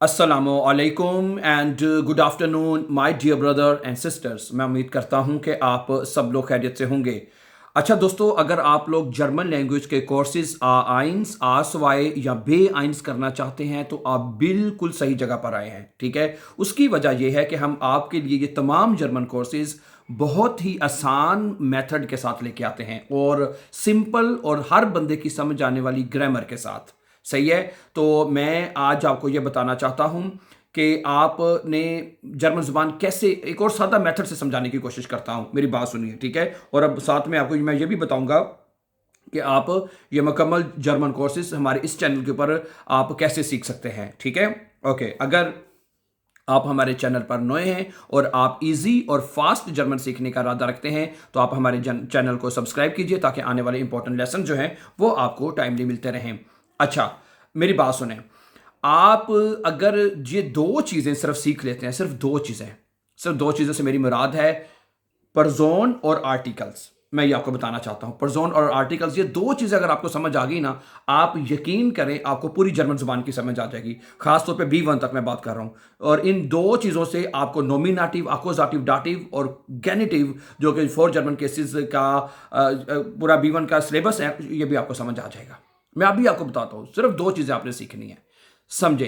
अस्सलामु अलैकुम and good afternoon my dear brother and sisters. मैं उम्मीद करता हूं कि आप सब लोग खैरियत से होंगे। अच्छा दोस्तों, अगर आप लोग जर्मन लैंग्वेज के कोर्सेज A1 A2 या B1 करना चाहते हैं तो आप बिल्कुल सही जगह पर आए हैं। ठीक है, उसकी वजह यह है कि हम आपके लिए ये तमाम जर्मन कोर्सेज बहुत ही आसान मेथड के साथ लेके आते हैं और सिंपल और हर बंदे की समझ आने वाली ग्रामर के साथ। सही है। तो मैं आज आपको ये बताना चाहता हूं कि आपने जर्मन जुबान कैसे एक और सादा मेथड से समझाने की कोशिश करता हूं। मेरी बात सुनिए, ठीक है। और अब साथ में आपको मैं ये भी बताऊंगा कि आप ये मुकम्मल जर्मन कोर्सेज हमारे इस चैनल के ऊपर आप कैसे सीख सकते हैं। ठीक है, ओके। अगर आप हमारे चैनल पर नए हैं और आप इजी और फास्ट जर्मन सीखने का इरादा रखते हैं तो आप हमारे चैनल को सब्सक्राइब कीजिए ताकि आने वाले इंपॉर्टेंट लेसन जो हैं वो आपको टाइमली मिलते रहें। अच्छा, मेरी बात सुने। आप अगर ये दो चीज़ें सिर्फ सीख लेते हैं, सिर्फ दो चीज़ों से मेरी मुराद है परजोन और आर्टिकल्स। मैं ये आपको बताना चाहता हूं, परजोन और आर्टिकल्स, ये दो चीज़ें अगर आपको समझ आ गई ना, आप यकीन करें आपको पूरी जर्मन जुबान की समझ आ जाएगी। खासतौर पे B1 तक मैं बात कर रहा हूं। और इन दो चीज़ों से आपको नोमिनेटिव, अक्यूजेटिव, दाटिव और गेनिटिव, जो कि 4 जर्मन केसेस का पूरा B1 का सिलेबस है, ये भी आपको समझ आ जाएगा। मैं अभी आपको बताता हूं, सिर्फ दो चीज़ें आपने सीखनी है। समझे।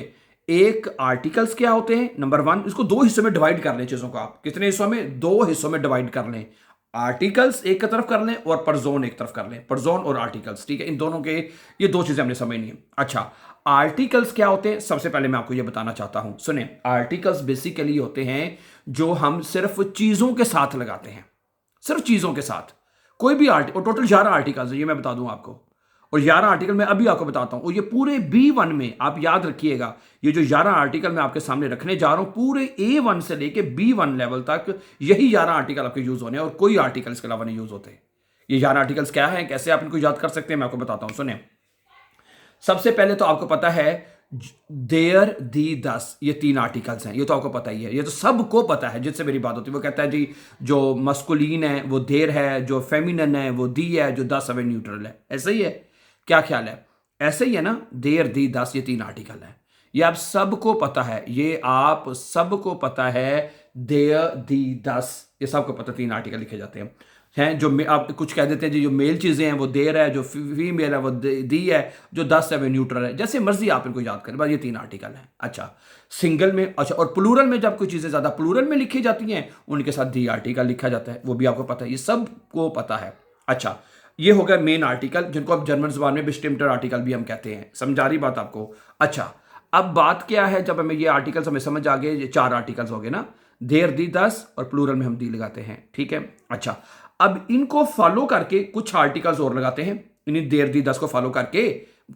एक, आर्टिकल्स क्या होते हैं, नंबर 1। इसको दो हिस्सों में डिवाइड कर लें चीज़ों को। आप कितने हिस्सों में? दो हिस्सों में डिवाइड कर लें। आर्टिकल्स एक तरफ कर लें और परजोन एक तरफ कर लें। परजोन और आर्टिकल्स, ठीक है। इन दोनों के ये दो चीजें हमने समझनी है। अच्छा, आर्टिकल्स क्या होते हैं? सबसे पहले मैं आपको ये बताना चाहता हूं, सुने। आर्टिकल्स बेसिकली होते हैं जो हम सिर्फ चीजों के साथ लगाते हैं, सिर्फ चीजों के साथ। कोई भी आर्टिकल, टोटल 11 आर्टिकल्स है, ये मैं बता दूं आपको। और 11 आर्टिकल मैं अभी आपको बताता हूं। और ये पूरे B1 में आप याद रखिएगा, ये जो 11 आर्टिकल मैं आपके सामने रखने जा रहा हूं, पूरे A1 से लेके B1 लेवल तक यही 11 आर्टिकल आपके यूज होने हैं और कोई आर्टिकल इसके अलावा नहीं यूज होते। ये 11 आर्टिकल्स क्या है, कैसे आप इनको याद कर सकते हैं, मैं आपको बताता हूं, सुने। सबसे पहले तो आपको पता है देयर, दी, दस, ये 3 आर्टिकल्स हैं। ये तो आपको पता ही है, ये तो सबको पता है जिससे मेरी बात होती है। वो कहता है जी जो मस्कुलिन है वो देर है, जो फेमिनन है वो दी है, जो दस है न्यूट्रल है। ऐसे ही है, क्या ख्याल है? ऐसे ही है ना। देर, दी, दस, ये 3 आर्टिकल है। ये आप सबको पता है, ये आप सबको पता है। देयर, दी, दस, ये सबको पता, 3 आर्टिकल लिखे जाते हैं जो आप कुछ कह देते हैं जी जो मेल चीज़ें हैं वो देर है, जो फीमेल है वो दी है, जो दस है वो न्यूट्रल है। जैसे मर्जी आप इनको याद करें, बस ये 3 आर्टिकल हैं। अच्छा, सिंगल में, अच्छा, और प्लूरल में जब कोई चीज़ें ज़्यादा प्लूरल में लिखी जाती हैं उनके साथ दी आर्टिकल लिखा जाता है, वो भी आपको पता है, ये सबको पता है। अच्छा, ये हो गया मेन आर्टिकल, जिनको आप जर्मन जुबान में बिस्टिम्टर आर्टिकल भी हम कहते हैं। समझा रही बात आपको? अच्छा, अब बात क्या है, जब हमें ये आर्टिकल्स हमें समझ आ गए, ये 4 आर्टिकल्स हो गए ना, देर, दी, दस, और प्लूरल में हम दी लगाते हैं, ठीक है। अच्छा, अब इनको फॉलो करके कुछ आर्टिकल्स और लगाते हैं। इन्हीं देर, दी, दस को फॉलो करके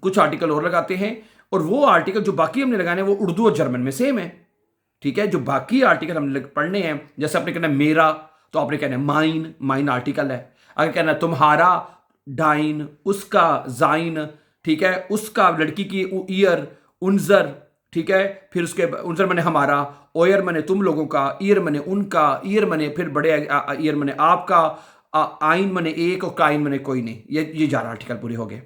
कुछ आर्टिकल और लगाते हैं। और वो आर्टिकल जो बाकी हमने लगाने वो उर्दू और जर्मन में सेम है, ठीक है। जो बाकी आर्टिकल हमने पढ़ने हैं, जैसे आपने कहना है मेरा, तो आपने कहना है माइन, माइन आर्टिकल है। अगर कहना है तुम्हारा, डाइन, उसका, जाइन, ठीक है, उसका लड़की की, ईयर, उनजर, ठीक है। फिर उसके उनजर मने हमारा, ओयर मने तुम लोगों का, ईयर मने उनका, ईयर मने फिर बड़े ईयर मने आपका, आइन मने एक और काइन मने कोई नहीं। ये 11 आर्टिकल पूरे हो गए।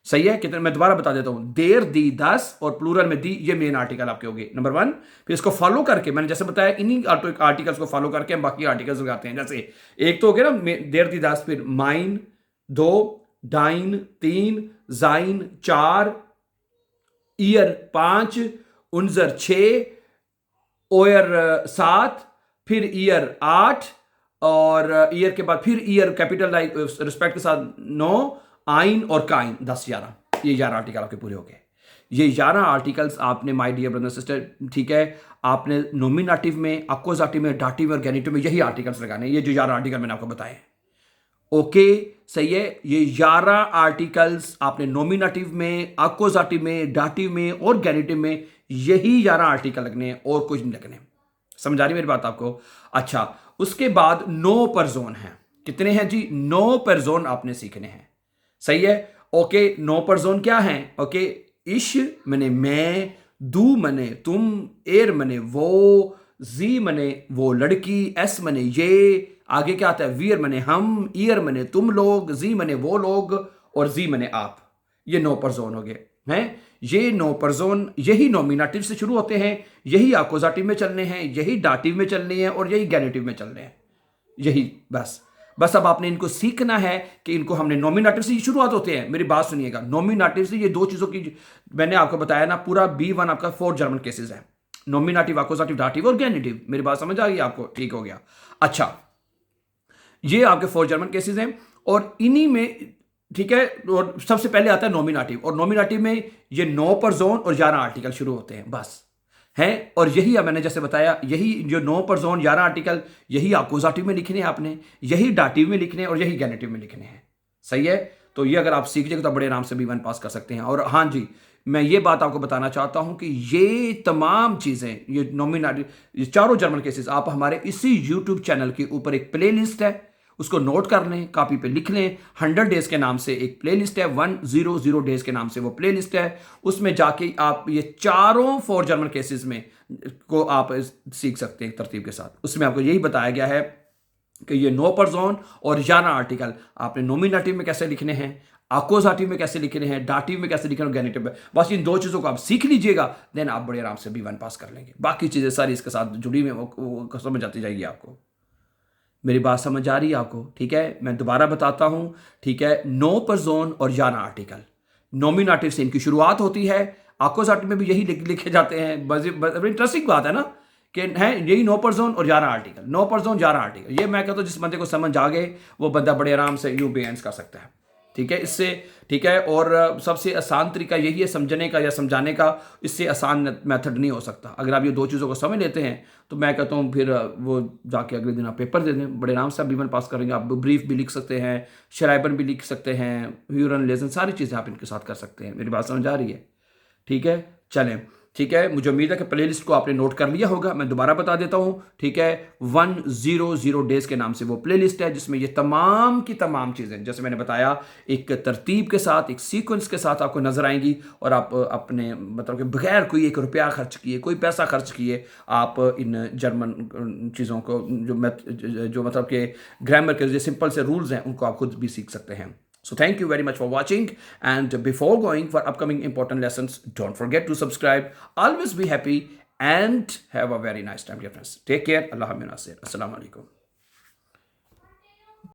सही है कितने? मैं दोबारा बता देता हूं, देर, दी, दस और प्लूरल में दी, ये मेन आर्टिकल आपके हो गए, नंबर 1। फिर इसको फॉलो करके मैंने जैसे बताया, इन्हीं आर्टिकल्स को फॉलो करके हम बाकी आर्टिकल्स लगाते हैं। जैसे एक तो हो गया ना देर, दी, दस, फिर माइन 2, डाइन 3, जाइन 4, ईयर 5, उनजर 6, ओयर 7, फिर ईयर 8, और ईयर के बाद फिर ईयर कैपिटल लाइक रिस्पेक्ट के साथ 9, आइन और काइन 10, 11, ये 11 आर्टिकल आपके पूरे हो गए। ये 11 आर्टिकल्स आपने, माय डियर ब्रदर सिस्टर, ठीक है, आपने नोमिनेटिव में, अक्यूजेटिव में, दाटिव और गेनिटिव में यही आर्टिकल्स लगाने। ये जो 11 आर्टिकल मैंने आपको बताए, ओके, सही है। ये 11 आर्टिकल्स आपने नोमिनेटिव में, अक्यूजेटिव में, दाटिव में और गेनिटिव में यही 11 आर्टिकल लगने हैं और कुछ नहीं लगने। समझ आ रही मेरी बात आपको? अच्छा, उसके बाद नो परजोन है। कितने हैं जी? 9 परजोन आपने सीखने हैं। सही है, ओके। 9 परजोन क्या है? ओके, इश मने मैं, दू मने तुम, एर मने वो, जी मने वो लड़की, एस मने ये, आगे क्या आता है? वियर मने हम, ईयर मने तुम लोग, जी मने वो लोग और जी मने आप। ये 9 परजोन हो गए हैं। ये नो परजोन यही नॉमिनेटिव से शुरू होते हैं, यही आकोजाटिव में चलने हैं, यही डाटिव में चलने हैं और यही गैनेटिव में चलने हैं। यही बस अब आपने इनको सीखना है कि इनको हमने नॉमिनेटिव से शुरुआत होते हैं। मेरी बात सुनिएगा, नॉमिनेटिव से ये दो चीज़ों की मैंने आपको बताया ना, पूरा B1 आपका 4 जर्मन केसेस है, नॉमिनेटिव, आकोजाटिव, डाटिव और गैनेटिव। मेरी बात समझ आ गई आपको? ठीक हो गया। अच्छा, ये आपके 4 जर्मन केसेस हैं और इन्हीं में, ठीक है, और सबसे पहले आता है नॉमिनेटिव, और नॉमिनेटिव में ये 9 परजोन और 11 आर्टिकल शुरू होते हैं बस हैं। और यही मैंने जैसे बताया, यही जो 9 परजोन 11 आर्टिकल, यही आकोजाटिव में लिखने हैं आपने, यही डाटिव में लिखने हैं और यही गैनेटिव में लिखने हैं। सही है? तो ये अगर आप सीख जाएंगे तो बड़े आराम से B1 पास कर सकते हैं। और हाँ जी, मैं ये बात आपको बताना चाहता हूं कि ये तमाम चीज़ें, ये नॉमिनेटिव, ये चारों जर्मन केसेस आप हमारे इसी यूट्यूब चैनल के ऊपर एक प्ले लिस्ट है, उसको नोट कर लें, कॉपी पे लिख लें। 100 डेज के नाम से एक प्ले लिस्ट है, 100 डेज के नाम से वो प्ले लिस्ट है। उसमें जाके आप ये चारों 4 जर्मन केसेस में को आप सीख सकते हैं तरतीब के साथ। उसमें आपको यही बताया गया है कि ये 9 परजोन और 11 आर्टिकल आपने नॉमिनेटिव में कैसे लिखने हैं, आकोजाटिव में कैसे लिखने हैं, डाटिव में कैसे लिखने हैं, गैनेटिव में। बस इन 2 चीज़ों को आप सीख लीजिएगा, देन आप बड़े आराम से B1 पास कर लेंगे। बाकी चीज़ें सारी इसके साथ जुड़ी हुई वो समझ आती जाएगी आपको। मेरी बात समझ आ रही है आपको? ठीक है, मैं दोबारा बताता हूं। ठीक है, 9 परजोन और 11 आर्टिकल, नॉमिनेटिव से इनकी शुरुआत होती है, आकोजाटिव में भी यही लिखे जाते हैं। इंटरेस्टिंग बात है ना कि है यही 9 परजोन और 11 आर्टिकल, 9 परजोन 11 आर्टिकल। ये मैं कहता हूं जिस बंदे को समझ आ गए वो बंदा बड़े आराम से B1 कर सकता है। ठीक है, इससे, ठीक है, और सबसे आसान तरीका यही है समझने का या समझाने का, इससे आसान मेथड नहीं हो सकता। अगर आप ये 2 चीज़ों को समझ लेते हैं तो मैं कहता हूँ फिर वो जाके अगले दिन आप पेपर दे दें, बड़े आराम से आप B1 पास करेंगे। आप ब्रीफ भी लिख सकते हैं, शराइबन भी लिख सकते हैं, ह्यूरन लेसन, सारी चीज़ें आप इनके साथ कर सकते हैं। मेरी बात समझ आ रही है? ठीक है, चलें। ठीक है, मुझे उम्मीद है कि प्लेलिस्ट को आपने नोट कर लिया होगा। मैं दोबारा बता देता हूं। ठीक है, 100 डेज के नाम से वो प्लेलिस्ट है जिसमें ये तमाम की तमाम चीज़ें, जैसे मैंने बताया, एक तरतीब के साथ, एक सीक्वेंस के साथ आपको नजर आएंगी। और आप अपने मतलब कि बगैर कोई 1 रुपया खर्च किए, कोई पैसा खर्च किए, आप इन जर्मन चीज़ों को, जो मतलब कि ग्रामर के जो सिंपल से रूल्स हैं, उनको आप खुद भी सीख सकते हैं। So thank you very much for watching, and before going for upcoming important lessons, don't forget to subscribe. Always be happy and have a very nice time, dear friends. Take care. Allah Nasir. Assalamu alaikum.